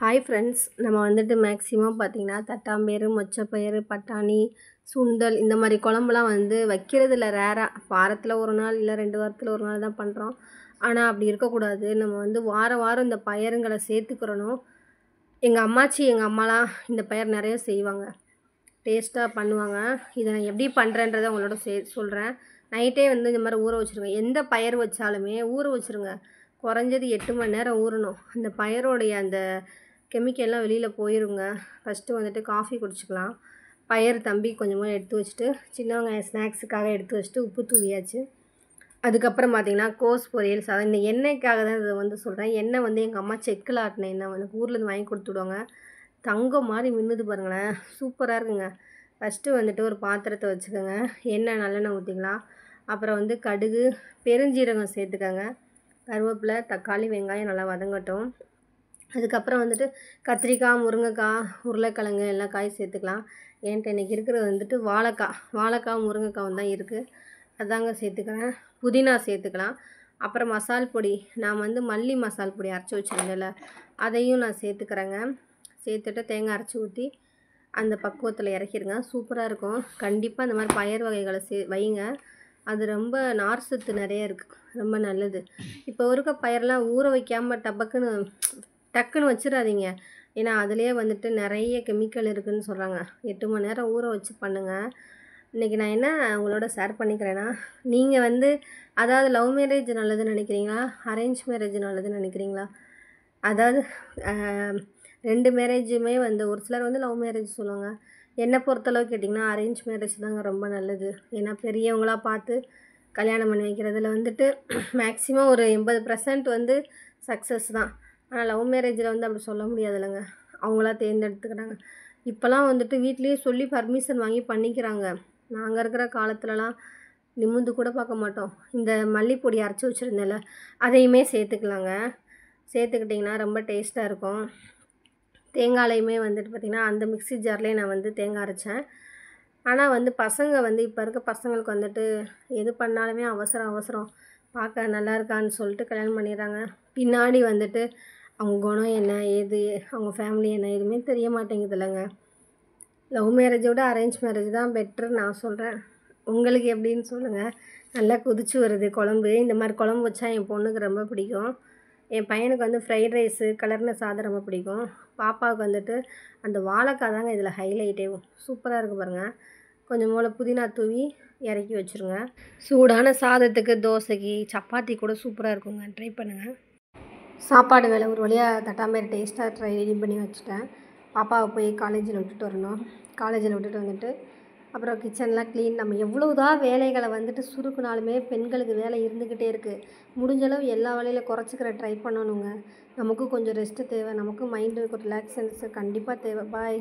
Hi friends, நம்ம வந்துட்டு maximum பார்த்தீங்கன்னா தட்டாம்பயிறு, மொச்சப்பயிறு, பட்டாணி, சுண்டல் இந்த மாதிரி குழம்புலாம் வந்து வைக்கிறதில்ல. ரேராக வாரத்தில் ஒரு நாள் இல்லை 2 வாரத்தில் ஒரு நாள் தான் பண்ணுறோம். ஆனால் அப்படி இருக்கக்கூடாது. நம்ம வந்து வாரம் வாரம் இந்த பயறுங்களை சேர்த்துக்கிறணும். எங்கள் அம்மாச்சி எங்கள் அம்மாலாம் இந்த பயிர் நிறைய செய்வாங்க, டேஸ்ட்டாக பண்ணுவாங்க. இதை நான் எப்படி பண்ணுறேன்றதை உங்களோட சொல்கிறேன். நைட்டே வந்து இந்த மாதிரி ஊற வச்சுருங்க. எந்த பயிர் வச்சாலுமே ஊற வச்சுருங்க. குறைஞ்சது 8 மணி நேரம் ஊறணும். அந்த பயிரோடைய அந்த கெமிக்கல்லாம் வெளியில் போயிருங்க. ஃபஸ்ட்டு வந்துட்டு காஃபி குடிச்சிக்கலாம். பயறு தம்பி கொஞ்சமாக எடுத்து வச்சுட்டு, சின்ன வெங்காயம் ஸ்நாக்ஸுக்காக எடுத்து வச்சுட்டு உப்பு தூவியாச்சு. அதுக்கப்புறம் பார்த்திங்கன்னா கோஸ் பொரியல் சாதம். இந்த எண்ணெய்க்காக தான் இதை வந்து சொல்கிறேன். எண்ணெய் வந்து எங்கள் அம்மா செக்கில் ஆட்டின எண்ணெய் வந்து ஊர்லேருந்து வாங்கி கொடுத்துடுவாங்க. தங்கம் மாதிரி மின்னுது பாருங்களேன், சூப்பராக இருக்குங்க. ஃபஸ்ட்டு வந்துட்டு ஒரு பாத்திரத்தை வச்சுக்கோங்க. எண்ணெய் நல்லெண்ணெய் ஊற்றிக்கலாம். அப்புறம் வந்து கடுகு, பெருஞ்சீரகம் சேர்த்துக்கோங்க. கருவேப்பிலை, தக்காளி, வெங்காயம் நல்லா வதங்கட்டும். அதுக்கப்புறம் வந்துட்டு கத்திரிக்காய், முருங்கைக்காய், உருளைக்கிழங்கு எல்லா காயும் சேர்த்துக்கலாம். என்கிட்ட இன்றைக்கி இருக்கிறது வந்துட்டு வாழைக்காய் முருங்கைக்காவும் தான் இருக்குது, அதாங்க சேர்த்துக்கிறேன். புதினா சேர்த்துக்கலாம். அப்புறம் மசால் பொடி, நான் வந்து மல்லி மசால் பொடி அரைச்சி வச்சுருந்தேன்ல, அதையும் நான் சேர்த்துக்கிறேங்க. சேர்த்துட்டு தேங்காய் அரைச்சி ஊற்றி அந்த பக்குவத்தில் இறக்கிடுங்க. சூப்பராக இருக்கும். கண்டிப்பாக இந்த மாதிரி பயிர் வகைகளை வைங்க. அது ரொம்ப நார் சத்து நிறைய இருக்குது, ரொம்ப நல்லது. இப்போ இருக்க பயிரெலாம் ஊற வைக்காமல் டக்குன்னு வச்சிடாதீங்க. ஏன்னா அதுலேயே வந்துட்டு நிறைய கெமிக்கல் இருக்குதுன்னு சொல்கிறாங்க. 8 மணி நேரம் ஊற வச்சு பண்ணுங்கள். இன்றைக்கி நான் என்ன உங்களோட ஷேர் பண்ணிக்கிறேன்னா, நீங்கள் வந்து அதாவது லவ் மேரேஜ் நல்லதுன்னு நினைக்கிறீங்களா, அரேஞ்ச் மேரேஜ் நல்லதுன்னு நினைக்கிறீங்களா? அதாவது 2 மேரேஜுமே வந்து ஒரு சிலர் வந்து லவ் மேரேஜ் சொல்லுவாங்க. என்னை பொறுத்தளவு கேட்டிங்கன்னா அரேஞ்ச் மேரேஜ் தாங்க ரொம்ப நல்லது. ஏன்னா பெரியவங்களாக பார்த்து கல்யாணம் பண்ணி வைக்கிறதுல வந்துட்டு மேக்ஸிமம் ஒரு 80% வந்து சக்ஸஸ் தான். ஆனால் லவ் மேரேஜில் வந்து அப்படி சொல்ல முடியாதுல்லங்க, அவங்களா தேர்ந்தெடுத்துக்கிறாங்க. இப்போலாம் வந்துட்டு வீட்லேயே சொல்லி பர்மிஷன் வாங்கி பண்ணிக்கிறாங்க. நாங்கள் இருக்கிற காலத்துலலாம் நிமிர்ந்து கூட பார்க்க மாட்டோம். இந்த மல்லிப்பொடி அரைச்சி வச்சுருந்தேன்ல, அதையுமே சேர்த்துக்கலாங்க. சேர்த்துக்கிட்டிங்கன்னா ரொம்ப டேஸ்ட்டாக இருக்கும். தேங்காயிலையுமே வந்துட்டு பார்த்திங்கன்னா அந்த மிக்ஸி ஜார்லேயே நான் வந்து தேங்காய் அரைச்சேன். ஆனால் வந்து பசங்க வந்து இப்போ இருக்க பசங்களுக்கு வந்துட்டு எது பண்ணாலுமே அவசரம் பார்க்க நல்லா இருக்கான்னு சொல்லிட்டு கல்யாணம் பண்ணிடுறாங்க. பின்னாடி வந்துட்டு அவங்க குணம் என்ன, ஏது அவங்க ஃபேமிலி என்ன, எதுவுமே தெரிய மாட்டேங்குது இல்லைங்க. லவ் மேரேஜை விட அரேஞ்ச் மேரேஜ் தான் பெட்டர்னு நான் சொல்கிறேன். உங்களுக்கு எப்படின்னு சொல்லுங்கள். நல்லா கொதிச்சு வருது குழம்பு. இந்த மாதிரி குழம்பு வச்சா என் பொண்ணுக்கு ரொம்ப பிடிக்கும். என் பையனுக்கு வந்து ஃப்ரைட் ரைஸு, கலர்ன சாதம் ரொம்ப பிடிக்கும். பாப்பாவுக்கு வந்துட்டு அந்த வாழைக்காய் தாங்க இதில் ஹைலைட்டே. சூப்பராக இருக்குது பாருங்கள். கொஞ்சம் போல் புதினா தூவி இறக்கி வச்சுருங்க. சூடான சாதத்துக்கு, தோசைக்கு, சப்பாத்தி கூட சூப்பராக இருக்குங்க. ட்ரை பண்ணுங்கள். சாப்பாடு வேலை ஒரு வழியாக தட்டாம்பயிறு டேஸ்ட்டாக ரெடி பண்ணி வச்சுட்டேன். பாப்பாவை போய் காலேஜில் விட்டுட்டு வரணும். காலேஜில் விட்டுட்டு வந்துட்டு அப்புறம் கிச்சன்லாம் க்ளீன். நம்ம எவ்வளோதான் வேலைகளை வந்துட்டு சுருக்குனாலுமே பெண்களுக்கு வேலை இருந்துக்கிட்டே இருக்குது. முடிஞ்சளவு எல்லா வேலையிலும் குறைச்சிக்கிற ட்ரை பண்ணணுங்க. நமக்கும் கொஞ்சம் ரெஸ்ட்டு தேவை. நமக்கும் மைண்டுக்கு ரிலாக்ஸன்ஸு கண்டிப்பாக தேவை. பாய்.